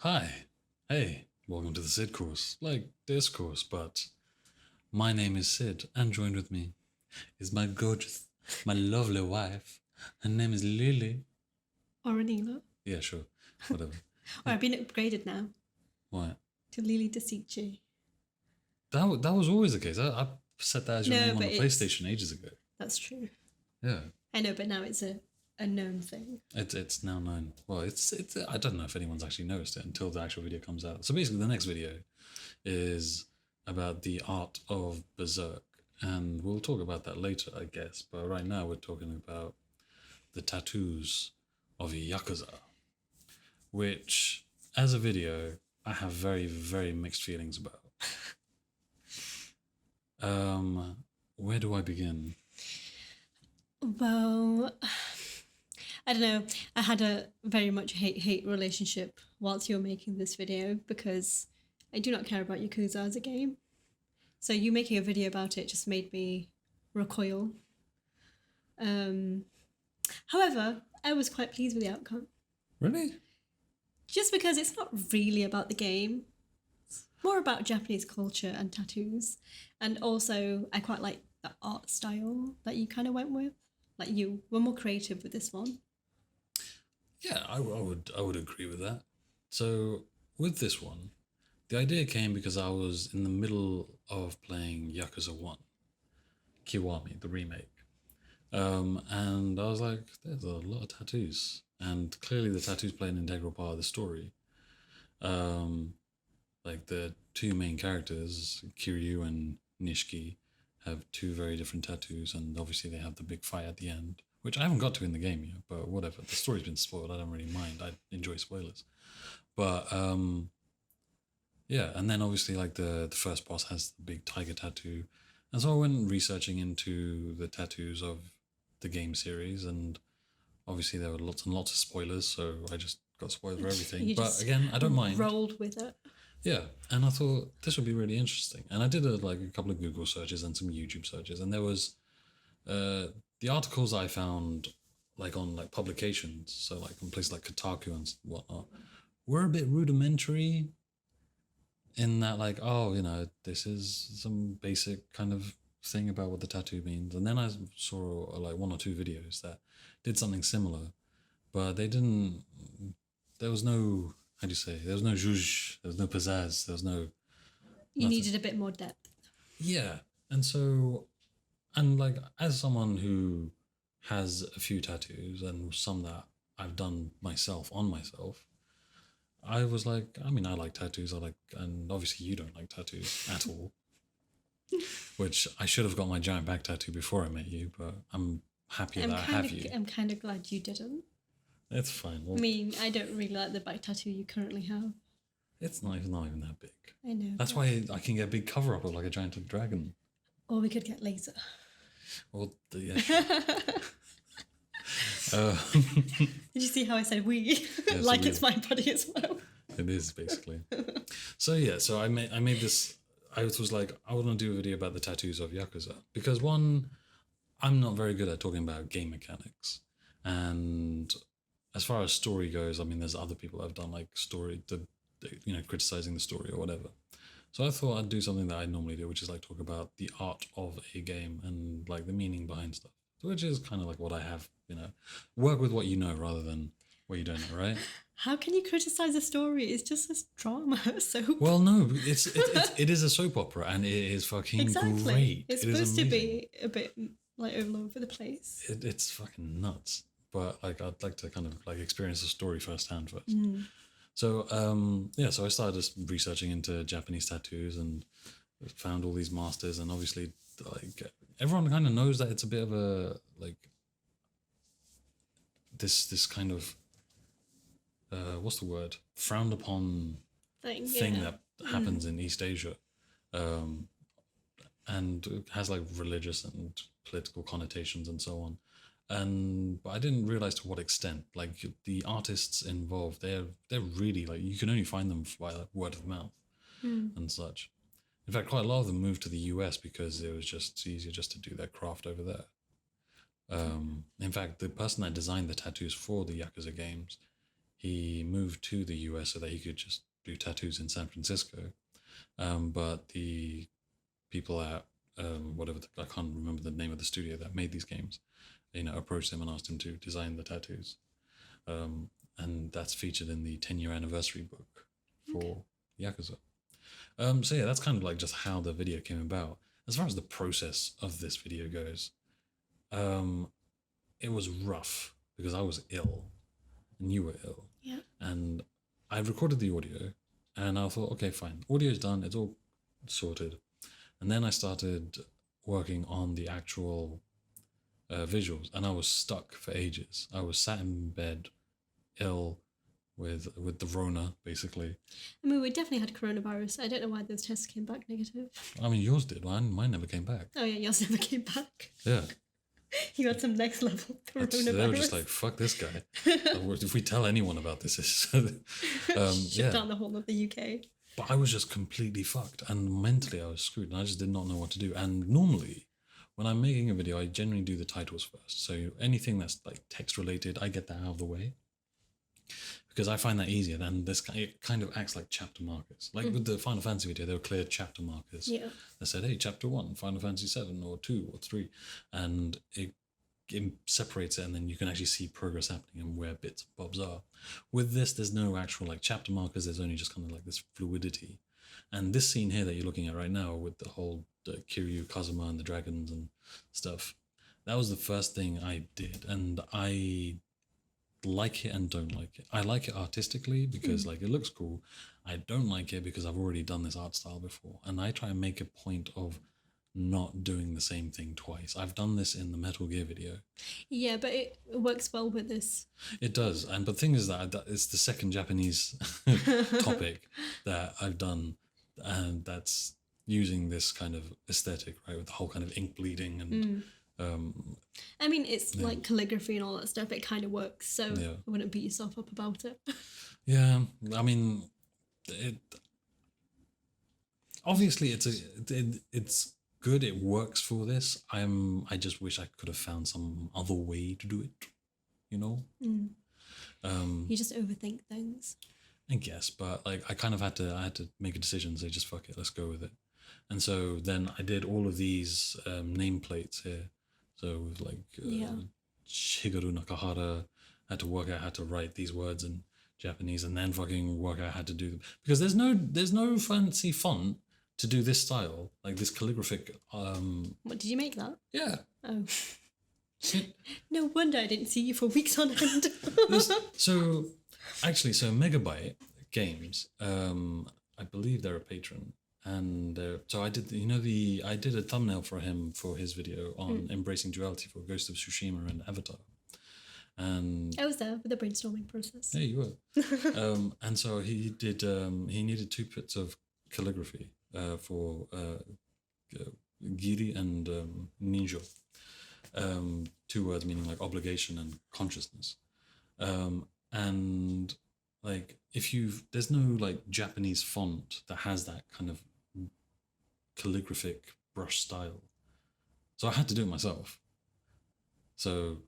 Hi. Hey, welcome to the Sid course. Like this course, but my name is Sid, and joined with me is my gorgeous, my lovely wife. Her name is Lily. Or Anila. Yeah, sure. Whatever. Or I've been upgraded now What? to Lily de Sidci. That was always the case. I set that as your No, name on but the PlayStation ages ago. That's true. Yeah. I know, but now it's a known thing. It's now known. Well, it's I don't know if anyone's actually noticed it until the actual video comes out. So basically, the next video is about the art of Berserk, and we'll talk about that later, I guess. But right now, we're talking about the tattoos of Yakuza, which, as a video, I have very, very mixed feelings about. Where do I begin? Well, I don't know. I had a very much hate relationship whilst you were making this video because I do not care about Yakuza as a game. So you making a video about it just made me recoil. However, I was quite pleased with the outcome. Really? Just because it's not really about the game. It's more about Japanese culture and tattoos. And also, I quite like the art style that you kind of went with. Like you were more creative with this one. Yeah, I would agree with that. So with this one, the idea came because I was in the middle of playing Yakuza 1, Kiwami, the remake. And I was like, there's a lot of tattoos. And clearly the tattoos play an integral part of the story. Like the two main characters, Kiryu and Nishiki, have two very different tattoos, and obviously they have the big fight at the end, which I haven't got to in the game yet, but whatever. The story's been spoiled. I don't really mind. I enjoy spoilers. But yeah, and then obviously like the first boss has the big tiger tattoo. And so I went researching into the tattoos of the game series, and obviously there were lots and lots of spoilers, so I just got spoiled for everything. But again, I don't mind. Rolled with it. Yeah, and I thought this would be really interesting. And I did a couple of Google searches and some YouTube searches, and there was the articles I found like on like publications, so like on places like Kotaku and whatnot, were a bit rudimentary in that like, oh, this is some basic kind of thing about what the tattoo means. And then I saw like one or two videos that did something similar, but they didn't, there was no, how do you say, there was no zhuzh, there was no pizzazz, there was no... You needed a bit more depth. Yeah. And so, and like, as someone who has a few tattoos and some that I've done myself on myself, I was like, I mean, I like tattoos. And obviously you don't like tattoos at all, which I should have got my giant back tattoo before I met you, but I'm happy that I have you. I'm kind of glad you didn't. It's fine. Well, I mean, I don't really like the back tattoo you currently have. It's not even that big. I know. That's why I can get a big cover up of like a giant dragon. Or we could get laser. Well, yeah. Sure. Did you see how I said we? Yeah, like so it's my body as well. It is basically. So yeah, so I made this. I was like, I want to do a video about the tattoos of Yakuza because one, I'm not very good at talking about game mechanics, and as far as story goes, I mean, there's other people that have done like story, criticizing the story or whatever. So I thought I'd do something that I normally do, which is like talk about the art of a game and like the meaning behind stuff, which is kind of like what I have, work with what you know rather than what you don't know, right? How can you criticize a story? It's just a drama soap. Well, no, it is a soap opera, and it is fucking great. It's supposed to be a bit like all over the place. It's fucking nuts. But like, I'd like to kind of like experience the story firsthand first. So so I started just researching into Japanese tattoos and found all these masters, and obviously like everyone kind of knows that it's a bit of a like this kind of what's the word, frowned upon thing that happens in East Asia, and it has like religious and political connotations and so on. But I didn't realize to what extent. Like the artists involved, they're really like, you can only find them by like word of mouth and such. In fact, quite a lot of them moved to the US because it was just easier just to do their craft over there. In fact, the person that designed the tattoos for the Yakuza games he moved to the US so that he could just do tattoos in San Francisco. But the people at whatever I can't remember the name of the studio that made these games, approached him and asked him to design the tattoos, and that's featured in the 10-year anniversary book for Yakuza. So yeah, that's kind of like just how the video came about. As far as the process of this video goes, it was rough because I was ill and you were ill. Yeah. And I recorded the audio and I thought, okay, fine. Audio's done. It's all sorted. And then I started working on the actual visuals and I was stuck for ages. I was sat in bed, ill, with the Rona, basically. I mean, we definitely had coronavirus. I don't know why those tests came back negative. I mean, yours did. Mine never came back. Oh yeah, yours never came back. Yeah. You had some next level coronavirus. They were just like, fuck this guy. If we tell anyone about this, shut down the whole of the UK. But I was just completely fucked, and mentally I was screwed, and I just did not know what to do. And normally, when I'm making a video, I generally do the titles first. So anything that's like text related, I get that out of the way, because I find that easier. Then it kind of acts like chapter markers. Like with the Final Fantasy video, there were clear chapter markers. Yeah. That said, hey, chapter 1, Final Fantasy 7 or 2 or 3, and it separates it, and then you can actually see progress happening and where bits and bobs are. With this, there's no actual like chapter markers. There's only just kind of like this fluidity. And this scene here that you're looking at right now with the whole Kiryu, Kazuma, and the dragons and stuff, that was the first thing I did, and I like it and don't like it. I like it artistically because like it looks cool. I don't like it because I've already done this art style before, and I try and make a point of not doing the same thing twice. I've done this in the Metal Gear video. Yeah, but it works well with this. It does, and but the thing is that it's the second Japanese topic that I've done, and that's using this kind of aesthetic, right, with the whole kind of ink bleeding and. I mean, it's like calligraphy and all that stuff. It kind of works, so I wouldn't beat yourself up about it. Yeah, I mean, obviously it's good. It works for this. I just wish I could have found some other way to do it. You just overthink things. I guess, but like I had to make a decision. Say, just fuck it, let's go with it. And so then I did all of these nameplates here. So with like Shigeru Nakahara, had to work out how to write these words in Japanese, and then fucking work out how to do them, because there's no fancy font to do this style, like this calligraphic. What, did you make that? Yeah. Oh. No wonder I didn't see you for weeks on end. So Megabyte Games, I believe they're a patron. And so I did, I did a thumbnail for him for his video on embracing duality for Ghost of Tsushima and Avatar. And I was there for the brainstorming process. Yeah, you were. And so he did. He needed 2 bits of calligraphy for Giri and Ninjo. 2 words meaning like obligation and consciousness. And like there's no like Japanese font that has that kind of calligraphic brush style, so I had to do it myself. So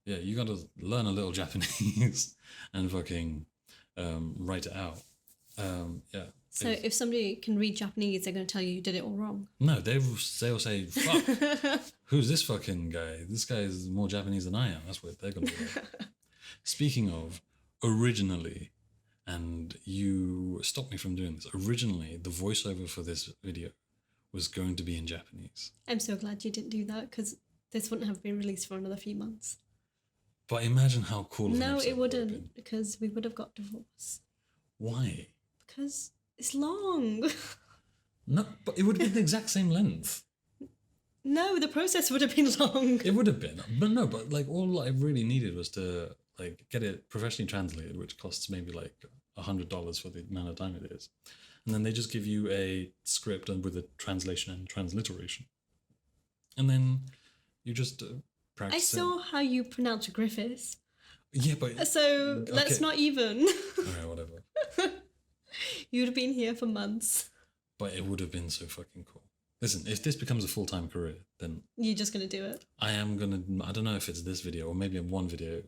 yeah, you got to learn a little Japanese and fucking write it out. Yeah. So if somebody can read Japanese, they're going to tell you did it all wrong. No, they'll say, fuck, who's this fucking guy? This guy is more Japanese than I am. That's what they're going to do. Speaking of, originally, and you stopped me from doing this, originally the voiceover for this video was going to be in Japanese. I'm so glad you didn't do that, because this wouldn't have been released for another few months. But imagine how cool. No, it wouldn't, because we would have got divorced. Why? Because it's long. No, but it would have been the exact same length. No, the process would have been long. It would have been, but like all I really needed was to like get it professionally translated, which costs maybe like $100 for the amount of time it is, and then they just give you a script and with a translation and transliteration, and then you just practice. I saw how you pronounce Griffiths. Yeah, but so let's not even. Alright, whatever. You'd have been here for months. But it would have been so fucking cool. Listen, if this becomes a full-time career, then you're just gonna do it. I am gonna. I don't know if it's this video or maybe in one video.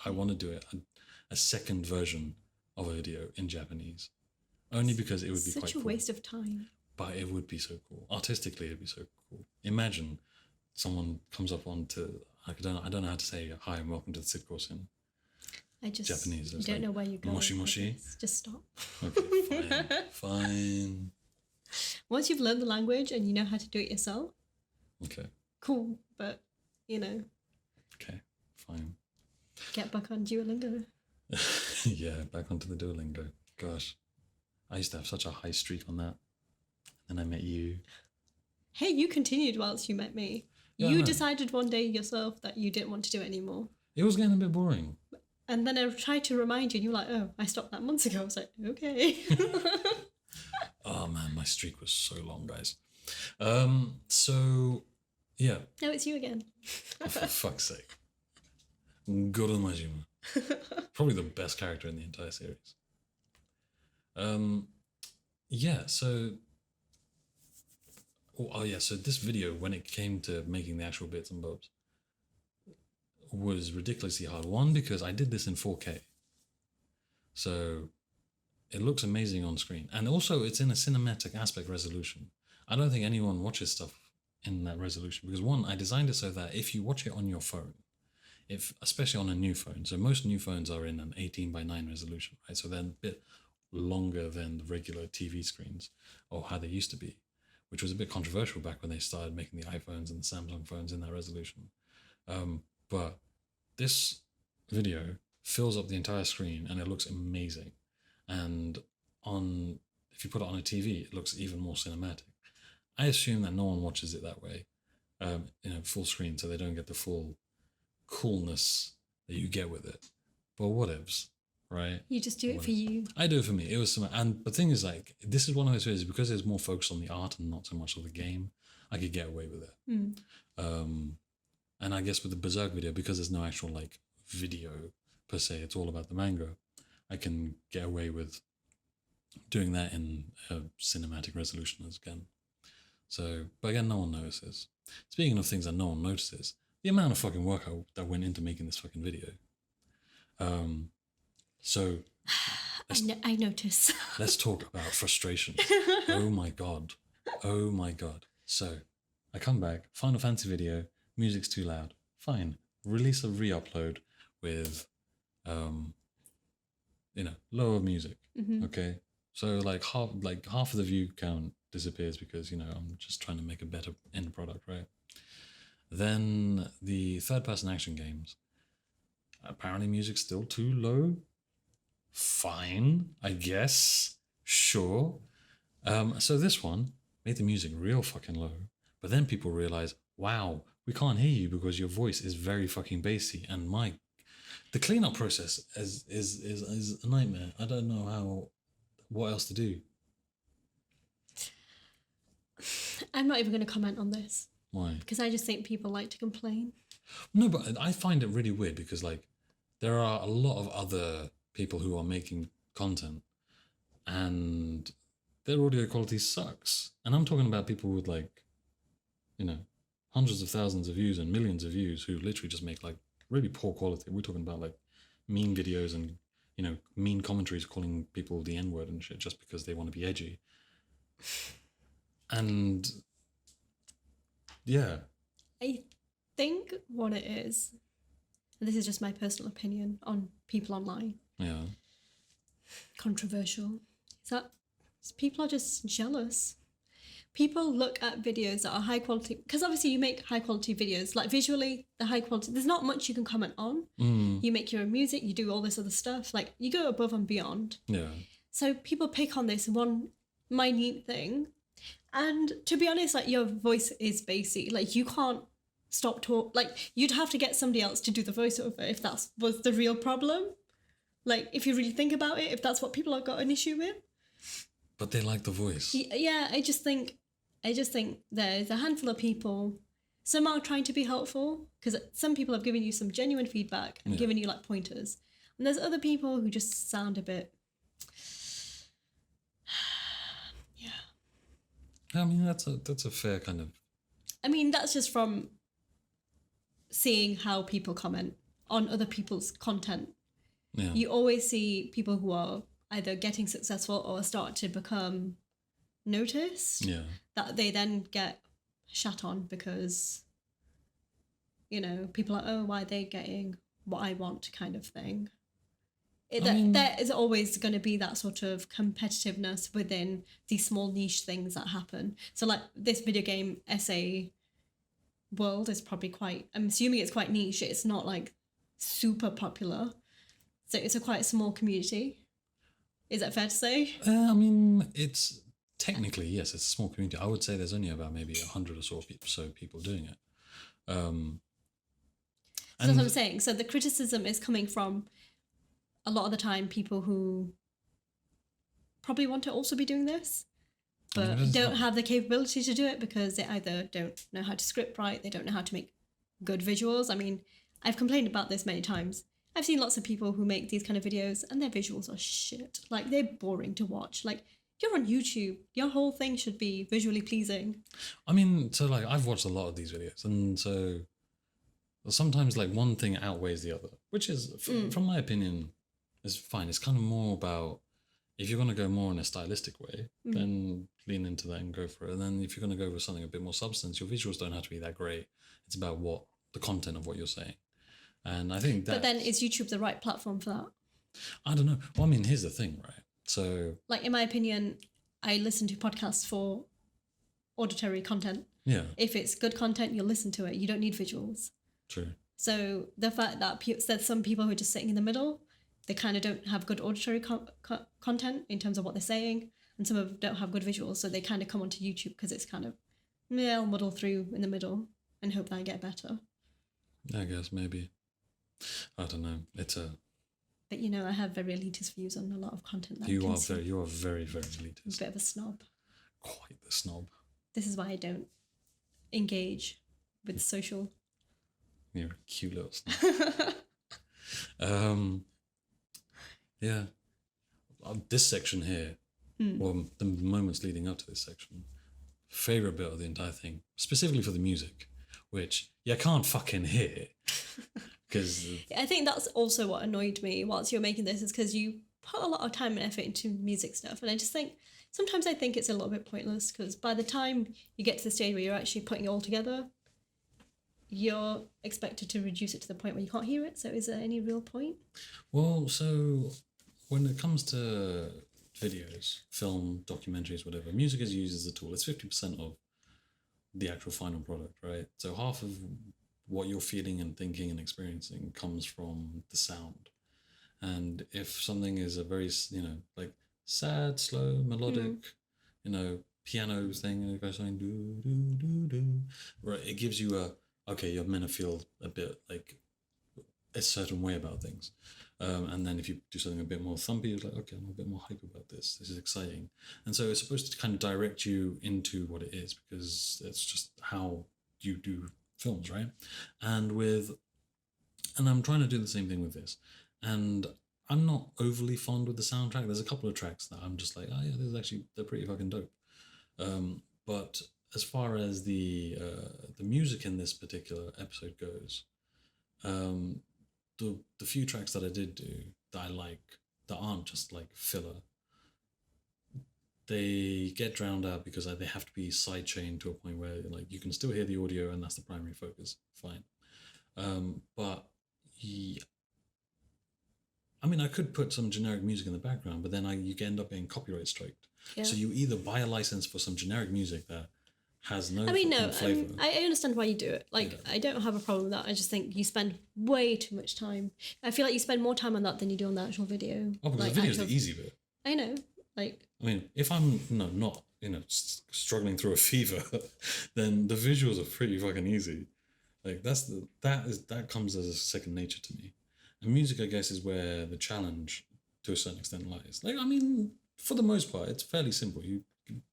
I want to do it, a second version of a video in Japanese, only because it would be quite Such a cool. waste of time. But it would be so cool. Artistically, it'd be so cool. Imagine someone comes up onto, I don't know how to say hi and welcome to the Sidci in I just Japanese. It's don't like, know where you're going. Moshi moshi. Just stop. Okay, fine. Once you've learned the language and you know how to do it yourself, Okay, cool. But, you know, okay, fine. get back on Duolingo. Yeah, back onto the Duolingo. Gosh, I used to have such a high streak on that. And I met you. Hey, you continued whilst you met me. Yeah, I You know. decided one day yourself that you didn't want to do it anymore. It was getting a bit boring. And then I tried to remind you, and you were like, oh, I stopped that months ago. I was like, okay. Oh man, my streak was so long, guys. So yeah. No, it's you again. Oh, for fuck's sake. Goro Majima. Probably the best character in the entire series. Yeah, so so this video, when it came to making the actual bits and bobs, was ridiculously hard. One, because I did this in 4K. So it looks amazing on screen. And also it's in a cinematic aspect resolution. I don't think anyone watches stuff in that resolution because one, I designed it so that if you watch it on your phone, especially on a new phone, so most new phones are in an 18:9 resolution, right? So they're a bit longer than the regular TV screens or how they used to be, which was a bit controversial back when they started making the iPhones and the Samsung phones in that resolution. But this video fills up the entire screen and it looks amazing. And if you put it on a TV, it looks even more cinematic. I assume that no one watches it that way, full screen, so they don't get the full coolness that you get with it. But whatevs, right? You just do it for you. I do it for me. It was and the thing is, like, this is one of those videos because there's more focus on the art and not so much of the game. I could get away with it. And I guess with the Berserk video, because there's no actual like video per se, it's all about the manga. I can get away with doing that in a cinematic resolution again. So, but again, no one notices. Speaking of things that no one notices, the amount of fucking work that went into making this fucking video. So I notice. let's talk about frustration. Oh my god. So I come back, Final Fantasy video, music's too loud. Fine. Release a re-upload with lower music. Okay. So like half of the view count disappears because, I'm just trying to make a better end product, right? Then the third-person action games. Apparently music's still too low. Fine, I guess. Sure. So this one made the music real fucking low. But then people realize, wow, we can't hear you because your voice is very fucking bassy. And the cleanup process is a nightmare. I don't know what else to do. I'm not even going to comment on this. Why? Because I just think people like to complain. No, but I find it really weird because like there are a lot of other people who are making content and their audio quality sucks. And I'm talking about people with like, hundreds of thousands of views and millions of views who literally just make like really poor quality. We're talking about like mean videos and, mean commentaries calling people the N-word and shit just because they want to be edgy. And yeah. I think what it is, and this is just my personal opinion on people online, Yeah. controversial, is that people are just jealous. People look at videos that are high quality, because obviously you make high quality videos, like visually, the high quality, there's not much you can comment on. You make your own music, you do all this other stuff, like you go above and beyond. Yeah. So people pick on this one minute thing. And to be honest, like your voice is bassy. Like you can't stop talk. Like you'd have to get somebody else to do the voiceover if that was the real problem. Like if you really think about it, if that's what people have got an issue with. But they like the voice. Yeah, I just think there's a handful of people. Some are trying to be helpful because some people have given you some genuine feedback and given you like pointers, and there's other people who just sound a bit. I mean, that's a fair kind of. I mean, that's just from seeing how people comment on other people's content. Yeah. You always see people who are either getting successful or start to become noticed, Yeah. that they then get shat on because, people are, oh, why are they getting what I want kind of thing. There is always going to be that sort of competitiveness within these small niche things that happen. So like this video game essay world is probably I'm assuming it's quite niche. It's not like super popular. So it's a quite small community. Is that fair to say? I mean, it's technically, yes, it's a small community. I would say there's only about maybe 100 or so people doing it. So that's what I'm saying. So the criticism is coming from a lot of the time people who probably want to also be doing this, but don't have the capability to do it because they either don't know how to script right, they don't know how to make good visuals. I mean, I've complained about this many times. I've seen lots of people who make these kind of videos and their visuals are shit. Like, they're boring to watch. Like, you're on YouTube. Your whole thing should be visually pleasing. I mean, so like I've watched a lot of these videos, and so sometimes like one thing outweighs the other, which is, from my opinion, is fine. It's kind of more about, if you're going to go more in a stylistic way, then lean into that and go for it. And then if you're going to go with something a bit more substance, your visuals don't have to be that great. It's about the content of what you're saying. And I think that. But then is YouTube the right platform for that? I don't know. Well, I mean, here's the thing, right? So, like, in my opinion, I listen to podcasts for auditory content. Yeah. If it's good content, you'll listen to it. You don't need visuals. True. So the fact that there's some people who are just sitting in the middle, they kind of don't have good auditory content in terms of what they're saying, and some of them don't have good visuals, so they kind of come onto YouTube because it's kind of, I'll muddle through in the middle and hope that I get better. I guess maybe. I don't know. It's a. But I have very elitist views on a lot of content. You are very, very elitist. A bit of a snob. Quite the snob. This is why I don't engage with social. You're a cute little snob. Yeah. This section here, well, the moments leading up to this section, favorite bit of the entire thing, specifically for the music, which you can't fucking hear. Because I think that's also what annoyed me whilst you're making this, is because you put a lot of time and effort into music stuff, and I just think sometimes I think it's a little bit pointless, because by the time you get to the stage where you're actually putting it all together, you're expected to reduce it to the point where you can't hear it. So is there any real point? Well, so when it comes to videos, film, documentaries, whatever, music is used as a tool. It's 50% of the actual final product, right? So half of what you're feeling and thinking and experiencing comes from the sound. And if something is a very, like sad, slow, melodic, piano thing, and it goes something do, do, do, do, right, it gives you you're meant to feel a bit like a certain way about things. And then if you do something a bit more thumpy, it's like, okay, I'm a bit more hype about this. This is exciting. And so it's supposed to kind of direct you into what it is, because it's just how you do films, right? And I'm trying to do the same thing with this. And I'm not overly fond with the soundtrack. There's a couple of tracks that I'm just like, oh yeah, they're pretty fucking dope. But as far as the music in this particular episode goes, the few tracks that I did do that I like, that aren't just like filler, they get drowned out because they have to be sidechained to a point where like you can still hear the audio and that's the primary focus. Fine. But I mean, I could put some generic music in the background, but then you end up getting copyright striked. Yeah. So you either buy a license for some generic music that has no flavor. I understand why you do it. Like, yeah. I don't have a problem with that. I just think you spend way too much time. I feel like you spend more time on that than you do on the actual video. Oh, because the video's the easy bit. I know. Like, I mean, if I'm not struggling through a fever, then the visuals are pretty fucking easy. Like that comes as a second nature to me. And music, I guess, is where the challenge to a certain extent lies. Like, I mean, for the most part, it's fairly simple. You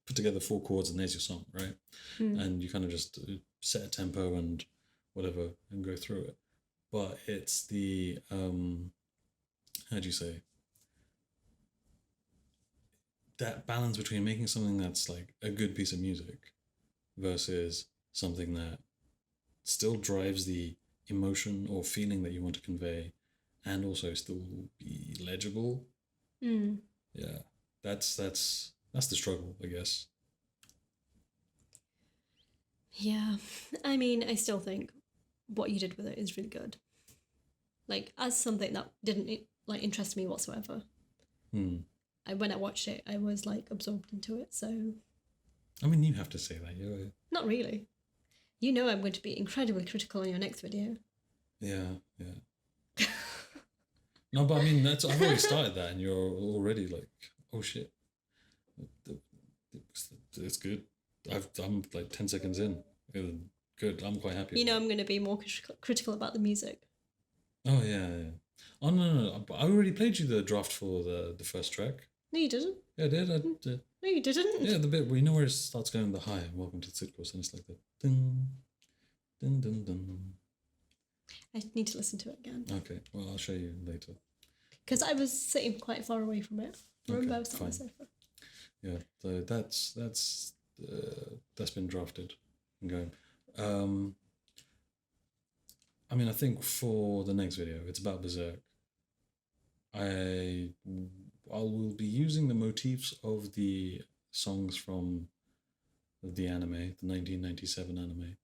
put together 4 chords and there's your song, right? And you kind of just set a tempo and whatever and go through it. But it's the how do you say, that balance between making something that's like a good piece of music versus something that still drives the emotion or feeling that you want to convey and also still be legible. Mm. Yeah, that's the struggle, I guess. Yeah, I mean, I still think what you did with it is really good. Like, as something that didn't like interest me whatsoever. When I watched it, I was like absorbed into it. So, I mean, you have to say that. You're... not really. You know, I'm going to be incredibly critical in your next video. Yeah, yeah. No, but I mean, I've already started that, and you're already like, oh shit, it's good. I'm like 10 seconds in. Good. I'm quite happy. You know, I'm going to be more critical about the music. Oh yeah, yeah. Oh no. I already played you the draft for the first track. No, you didn't. Yeah, I did. I did. No, you didn't. Yeah, the bit where you know where it starts going the high. Welcome to the Sidci, and it's like the dun dun dun dun. I need to listen to it again. Okay, well I'll show you later. Because I was sitting quite far away from it. Remember, I was on the sofa. Yeah, so that's been drafted and going. I mean, I think for the next video, it's about Berserk. I will be using the motifs of the songs from the anime, the 1997 anime,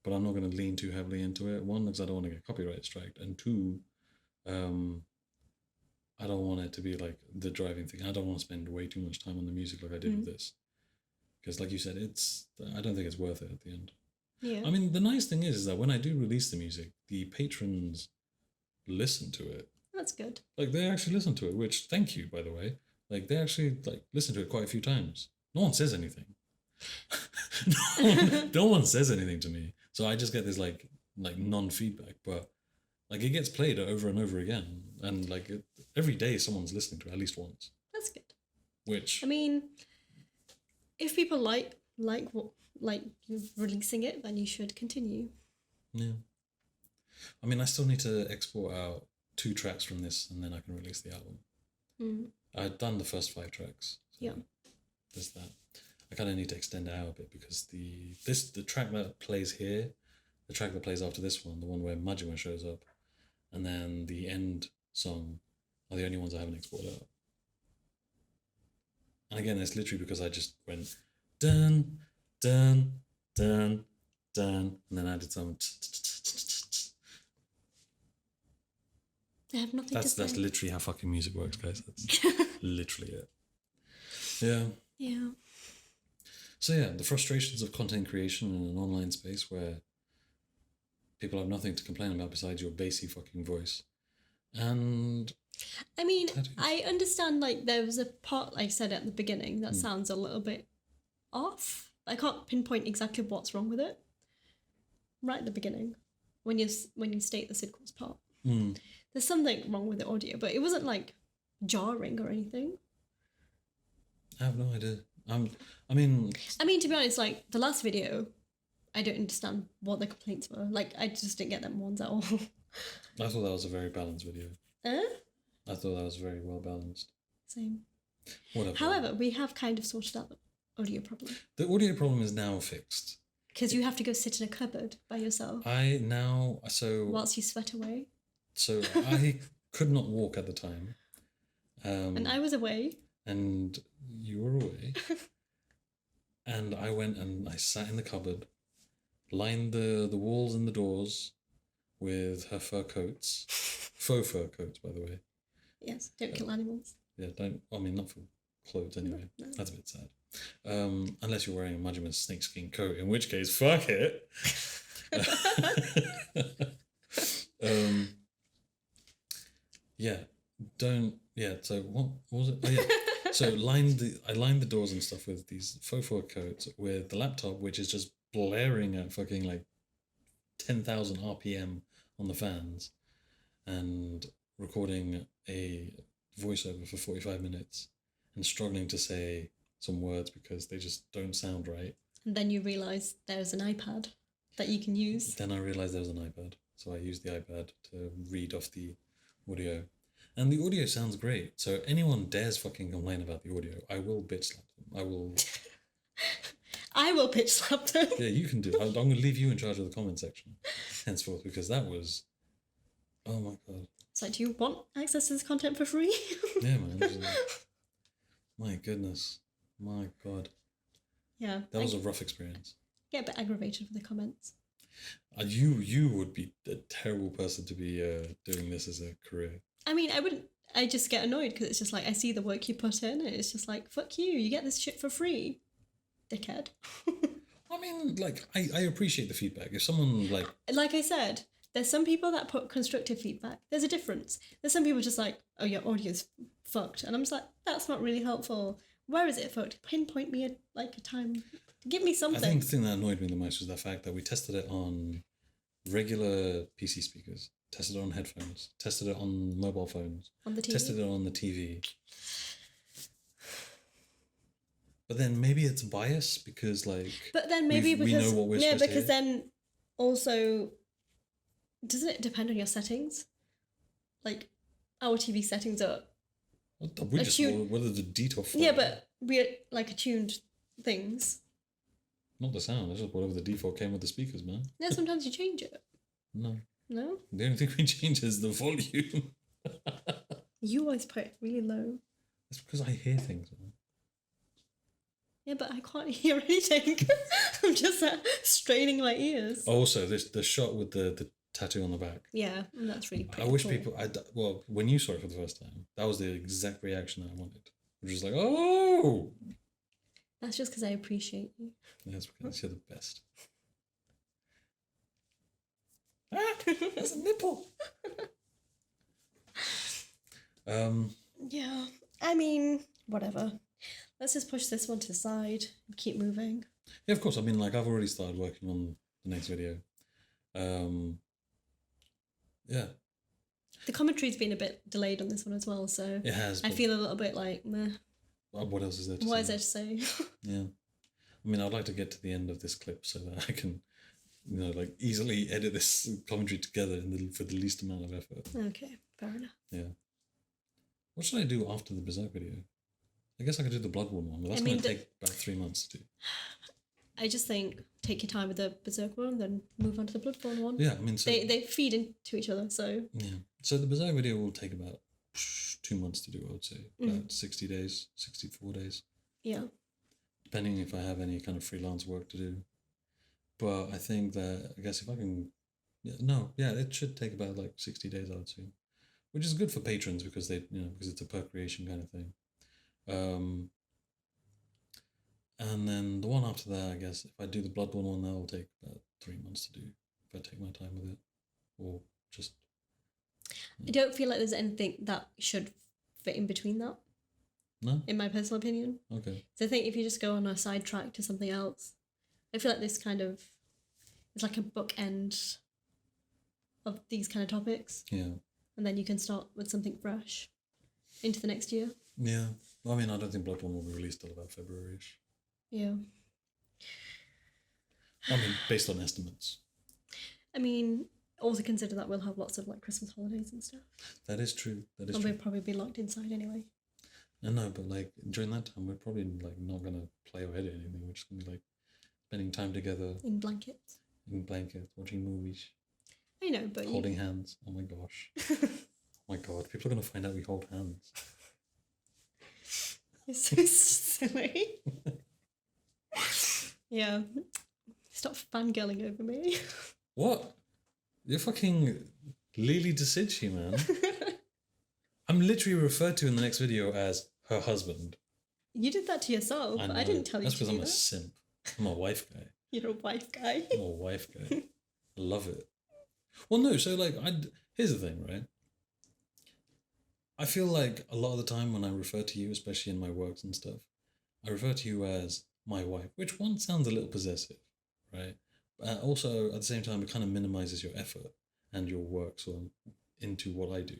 but I'm not going to lean too heavily into it. One, because I don't want to get copyright striked, and two, I don't want it to be like the driving thing. I don't want to spend way too much time on the music like I did with this, because like you said, I don't think it's worth it at the end. Yeah. I mean, the nice thing is that when I do release the music, the patrons listen to it. That's good. Like, they actually listen to it, which, thank you, by the way. Like, they actually, like, listen to it quite a few times. No one says anything. no one says anything to me. So I just get this, like non-feedback. But, like, it gets played over and over again. And, like, every day someone's listening to it at least once. That's good. Which... I mean, if people like you releasing it, then you should continue. Yeah. I mean, I still need to export out 2 tracks from this, and then I can release the album. I've done the first 5 tracks. So yeah. There's that. I kind of need to extend it out a bit because the track that plays here, the track that plays after this one, the one where Majima shows up, and then the end song are the only ones I haven't exported out. And again, it's literally because I just went dun dun dun dun, and then added some. I have nothing to say. That's literally how fucking music works, guys. That's literally it. Yeah. Yeah. So yeah, the frustrations of content creation in an online space where people have nothing to complain about besides your bassy fucking voice. And I mean, I understand, like, there was a part, like I said at the beginning, that sounds a little bit off. I can't pinpoint exactly what's wrong with it. Right at the beginning, when you state the Sidci's part. There's something wrong with the audio, but it wasn't, like, jarring or anything. I have no idea. I mean, to be honest, like, the last video, I don't understand what the complaints were. Like, I just didn't get them ones at all. I thought that was a very balanced video. I thought that was very well balanced. Same. Whatever. However, we have kind of sorted out the audio problem. The audio problem is now fixed. Because you have to go sit in a cupboard by yourself. Whilst you sweat away. So I could not walk at the time. And I was away. And you were away. And I went and I sat in the cupboard, lined the walls and the doors with her fur coats. Faux fur coats, by the way. Yes, don't kill animals. Yeah, not for clothes anyway. No. That's a bit sad. Unless you're wearing a Majima snakeskin coat, in which case, fuck it. So what was it? Oh, yeah. So I lined the doors and stuff with these faux fur coats with the laptop, which is just blaring at fucking like 10,000 RPM on the fans, and recording a voiceover for 45 minutes and struggling to say some words because they just don't sound right. And then you realise there's an iPad that you can use. Then I realised there was an iPad. So I used the iPad to read off the audio. And the audio sounds great. So anyone dares fucking complain about the audio, I will bitch slap them. I will... I will bitch slap them. Yeah, you can do it. I'm going to leave you in charge of the comment section henceforth, because that was... Oh my God. It's like, do you want access to this content for free? Yeah, man. My goodness. My God. Yeah. That was a rough experience. Get a bit aggravated with the comments. You would be a terrible person to be doing this as a career. I mean, I wouldn't. I just get annoyed because it's just like I see the work you put in, and it's just like, fuck you. You get this shit for free, dickhead. I mean, like, I appreciate the feedback. If someone like I said, there's some people that put constructive feedback. There's a difference. There's some people just like, oh, your audio's fucked, and I'm just like, that's not really helpful. Where is it fucked? Pinpoint me a time. Give me something. I think the thing that annoyed me the most was the fact that we tested it on regular PC speakers, tested it on headphones, tested it on mobile phones, on the TV. tested it on the TV. But then maybe it's bias because But then maybe we because know what we're supposed to hear. then also doesn't it depend on your settings? Like our TV settings are we just whether the default. Yeah, but we're like attuned things. Not the sound. It's just whatever the default came with the speakers, man. Yeah, sometimes you change it. No. No? The only thing we change is the volume. You always put it really low. That's because I hear things, man. Yeah, but I can't hear anything. I'm just straining my ears. Also, the shot with the tattoo on the back. Yeah, and that's really pretty. I wish cool. people. Well, when you saw it for the first time, that was the exact reaction I wanted. Which was like, oh. That's just because I appreciate you. That's because you're the best. There's a nipple. Yeah, I mean, whatever. Let's just push this one to the side and keep moving. Yeah, of course. I mean, like, I've already started working on the next video. Yeah. The commentary's been a bit delayed on this one as well, so It has. I feel a little bit like, meh. What else is there to say? What is there to say? Yeah. I mean, I'd like to get to the end of this clip so that I can, like, easily edit this commentary together for the least amount of effort. Okay, fair enough. Yeah. What should I do after the Berserk video? I guess I could do the Bloodborne one, but that's going to take about 3 months to do. I just think take your time with the Berserk one, then move on to the Bloodborne one. Yeah, I mean, so they feed into each other, so yeah. So the Berserk video will take about 2 months to do, I would say. About 60 days, 64 days. Yeah. Depending if I have any kind of freelance work to do. But I think that, I guess if I can... it should take about like 60 days, I would say. Which is good for patrons because because it's a per creation kind of thing. And then the one after that, I guess, if I do the Bloodborne one, that will take about 3 months to do. If I take my time with it. Or just... I don't feel like there's anything that should fit in between that. No? In my personal opinion. Okay. So I think if you just go on a sidetrack to something else, I feel like this kind of is like a bookend of these kind of topics. Yeah. And then you can start with something fresh into the next year. Yeah. I mean, I don't think Bloodborne will be released till about February-ish. Yeah. I mean, based on estimates. I mean, also consider that we'll have lots of like Christmas holidays and stuff. That is true. That is and true. we'll probably be locked inside anyway. I know, but like during that time, we're probably like not gonna play or edit anything. We're just gonna be like spending time together In blankets. in blankets, watching movies, I know, but holding hands. Oh my gosh! Oh my god! People are gonna find out we hold hands. It's so silly. Yeah. Stop fangirling over me. What? You're fucking Lily de Sidci, man. I'm literally referred to in the next video as her husband. You did that to yourself. I didn't tell you That's to do because I'm a that. simp. I'm a wife guy. You're a wife guy. I'm a wife guy. I love it. Well, no, so like, here's the thing, right? I feel like a lot of the time when I refer to you, especially in my works and stuff, I refer to you as my wife, which one sounds a little possessive, right? Also, at the same time, it kind of minimizes your effort and your work sort of into what I do.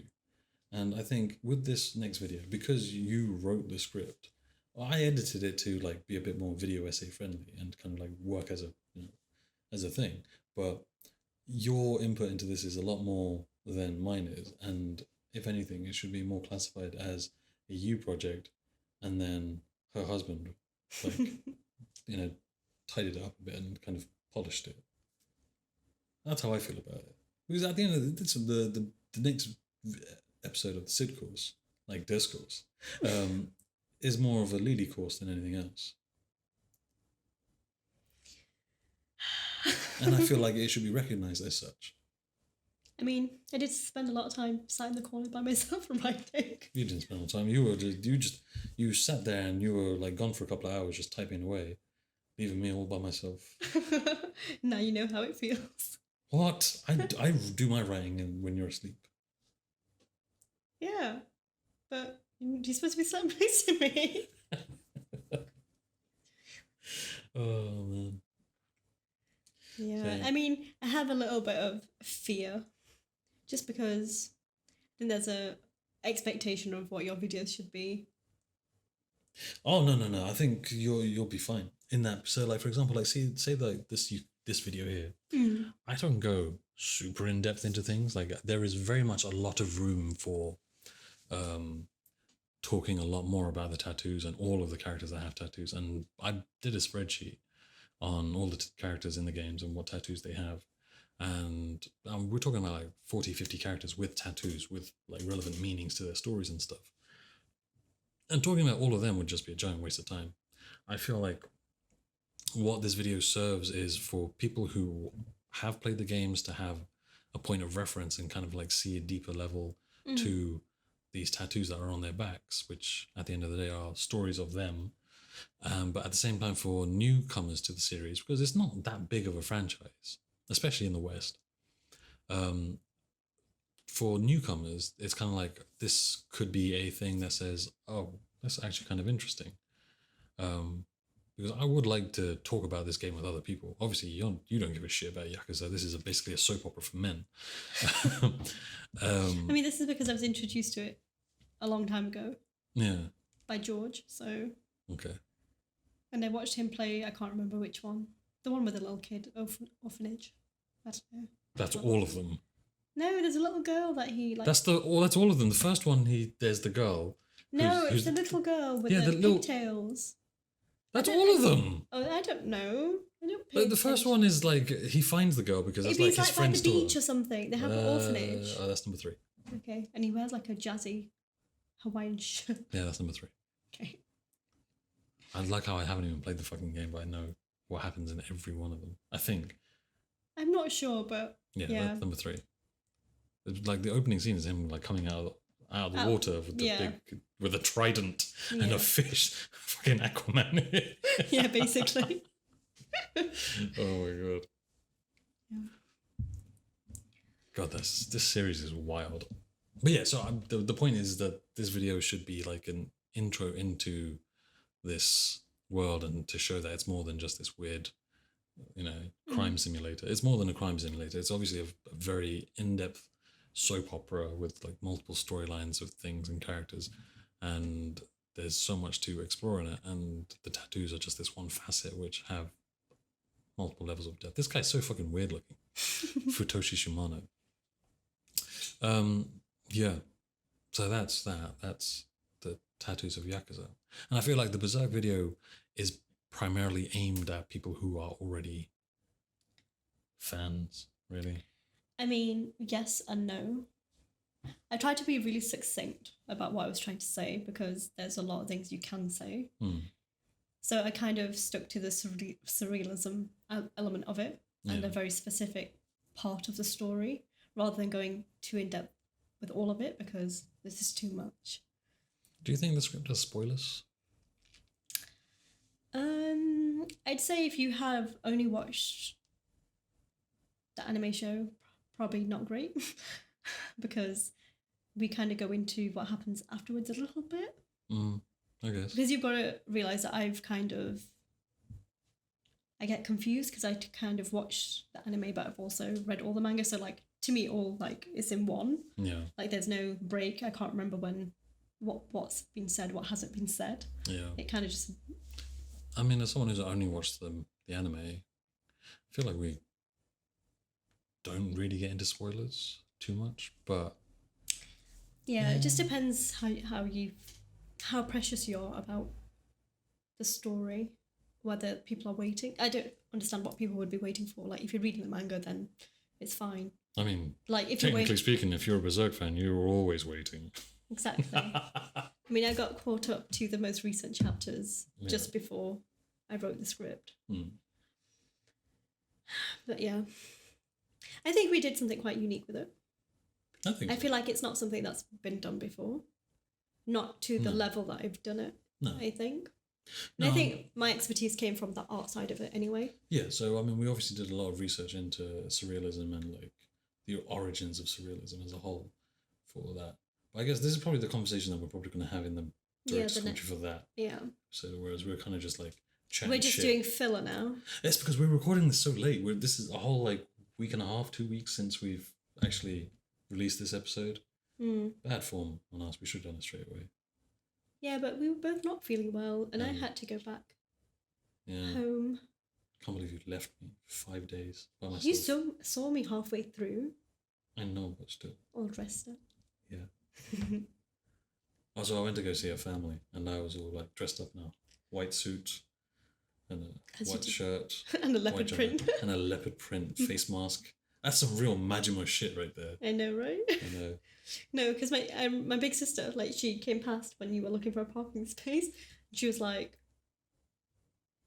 And I think with this next video, because you wrote the script, I edited it to like be a bit more video essay friendly and kind of like work as a as a thing. But your input into this is a lot more than mine is, and if anything, it should be more classified as a you project, and then her husband, like tidied it up a bit and kind of polished it. That's how I feel about it. Because at the end of the next episode of the Sid course, like discourse, is more of a Lily course than anything else. And I feel like it should be recognized as such. I mean, I did spend a lot of time sat in the corner by myself writing. You didn't spend all the time. You sat there and you were like gone for a couple of hours just typing away, leaving me all by myself. Now you know how it feels. What? I do my writing when you're asleep. Yeah, but you're supposed to be sat next to me. Oh man. Yeah, Okay. I mean, I have a little bit of fear, just because I think there's a expectation of what your videos should be. Oh no! I think you'll be fine in that. So like for example, like say like this video here, I don't go super in depth into things. Like there is very much a lot of room for talking a lot more about the tattoos and all of the characters that have tattoos. And I did a spreadsheet on all the characters in the games and what tattoos they have. And we're talking about like 40, 50 characters with tattoos with like relevant meanings to their stories and stuff. And talking about all of them would just be a giant waste of time. I feel like what this video serves is for people who have played the games to have a point of reference and kind of like see a deeper level to these tattoos that are on their backs, which at the end of the day are stories of them. But at the same time, for newcomers to the series, because it's not that big of a franchise, especially in the West. For newcomers, it's kind of like this could be a thing that says, "Oh, that's actually kind of interesting." Because I would like to talk about this game with other people. Obviously, you don't give a shit about Yakuza. This is basically a soap opera for men. I mean, this is because I was introduced to it a long time ago. Yeah. By George, so. Okay. And I watched him play, I can't remember which one. The one with the little kid, orphanage. I don't know. That's all of them. No, there's a little girl that he like. That's all of them. The first one, there's the girl. No, it's the little girl with the pigtails. That's all of them. Oh, I don't know. The first one is like he finds the girl because that's like his friend's daughter. By the beach or something. They have an orphanage. Oh, that's number 3. Okay, and he wears like a jazzy Hawaiian shirt. Yeah, that's number 3. Okay. I like how I haven't even played the fucking game, but I know what happens in every one of them. I think. I'm not sure, but yeah. That's number 3. It's like the opening scene is him like coming out of the water with the with a trident and a fish, fucking Aquaman. Yeah, basically. Oh my god. Yeah. God, this series is wild. But yeah, so the point is that this video should be like an intro into this world and to show that it's more than just this weird, crime simulator. It's more than a crime simulator. It's obviously a very in-depth soap opera with like multiple storylines of things and characters, and there's so much to explore in it, and the tattoos are just this one facet which have multiple levels of depth. This guy's so fucking weird looking. Futoshi Shimano. Yeah. So that's the Tattoos of Yakuza. And I feel like the Berserk video is primarily aimed at people who are already fans, really. I mean, yes and no. I tried to be really succinct about what I was trying to say because there's a lot of things you can say. So I kind of stuck to the surrealism element of it and a very specific part of the story rather than going too in-depth with all of it because this is too much. Do you think the script has spoilers? I'd say if you have only watched the anime show, probably not great because we kind of go into what happens afterwards a little bit. I guess. Because you've got to realise that I get confused because I kind of watched the anime but I've also read all the manga, so like to me all like it's in one. Yeah. Like there's no break. I can't remember what's been said, what hasn't been said. Yeah. It kind of just... I mean, as someone who's only watched the anime, I feel like we don't really get into spoilers too much, but... Yeah, it just depends how precious you are about the story, whether people are waiting. I don't understand what people would be waiting for. Like, if you're reading the manga, then it's fine. I mean, Like if you technically wait, speaking, if you're a Berserk fan, you're always waiting. exactly. I mean, I got caught up to the most recent chapters just before I wrote the script. But yeah, I think we did something quite unique with it. I feel like it's not something that's been done before, not to the level that I've done it. No. I think. And I think my expertise came from the art side of it anyway. Yeah, so I mean, we obviously did a lot of research into surrealism and like the origins of surrealism as a whole for that. But I guess this is probably the conversation that we're probably going to have in the direct commentary for that. Yeah. So whereas we're kind of just like chatting we're just doing filler now. It's because we're recording this so late. This is a whole like week and a half, 2 weeks since we've actually released this episode. Bad form on us. We should have done it straight away. Yeah, but we were both not feeling well, and I had to go back home. I can't believe you left me for 5 days by myself. You saw me halfway through. I know, but still. All dressed up. Yeah. Also, I went to go see a family, and I was all like dressed up now. White suit, and a white shirt. And a leopard print. And a leopard print face mask. That's some real Majima shit right there. I know, right? I know. No, because my big sister, like, she came past when you were looking for a parking space. And she was like,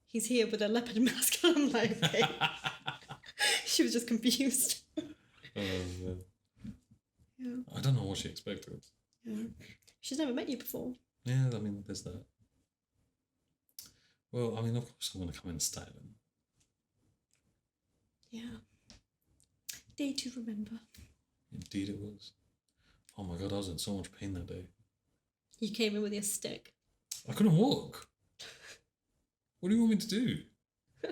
"He's here with a leopard mask." I'm like, okay. She was just confused. Yeah. Yeah. I don't know what she expected. Yeah. She's never met you before. Yeah, I mean, there's that. Well, I mean, of course I'm going to come in styling. Yeah. Day to remember. Indeed it was. Oh my god, I was in so much pain that day. You came in with your stick. I couldn't walk. What do you want me to do? I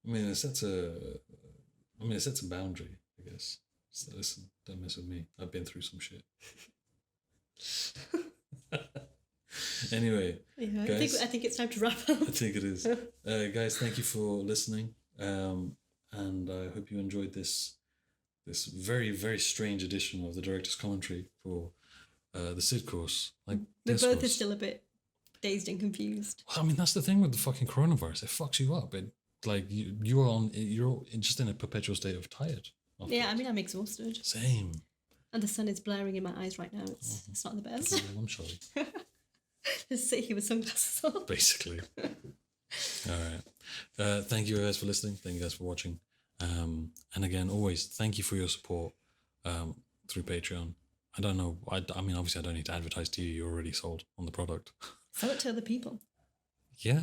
mean, it sets a boundary, I guess. So listen, don't mess with me. I've been through some shit. Anyway, yeah, guys, I think it's time to wrap up. I think it is. Guys, thank you for listening. And I hope you enjoyed this very, very strange edition of the director's commentary for the Sid course. Like, we this both course. are still a bit dazed and confused. Well, I mean, that's the thing with the fucking coronavirus. It fucks you up. It like you're just in a perpetual state of tired. Yeah, I mean, I'm exhausted. Same. And the sun is blaring in my eyes right now. It's not the best. Oh, I'm sorry. Just sit here with sunglasses on. Basically. All right. Thank you guys for listening. Thank you guys for watching. And again, always thank you for your support through Patreon. I don't know. I mean, obviously, I don't need to advertise to you. You're already sold on the product. Sell it to other people. Yeah,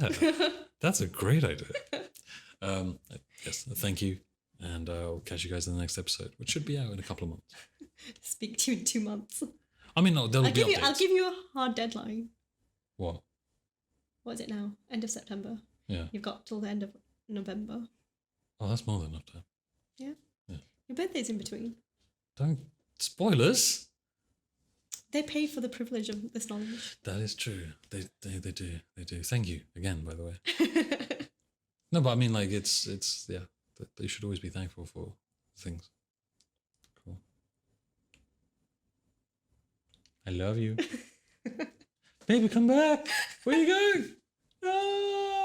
that's a great idea. Yes, thank you. And I'll catch you guys in the next episode, which should be out in a couple of months. Speak to you in 2 months. I mean, no, there'll be updates. I'll give you a hard deadline. What? What is it now? End of September. Yeah. You've got till the end of November. Oh, that's more than enough time. Yeah. Yeah. Your birthday's in between. Don't spoilers. They pay for the privilege of this knowledge. That is true. They do. Thank you again, by the way. No, but I mean, like, it's yeah. They should always be thankful for things. Cool. I love you. Baby, come back. Where are you going? No.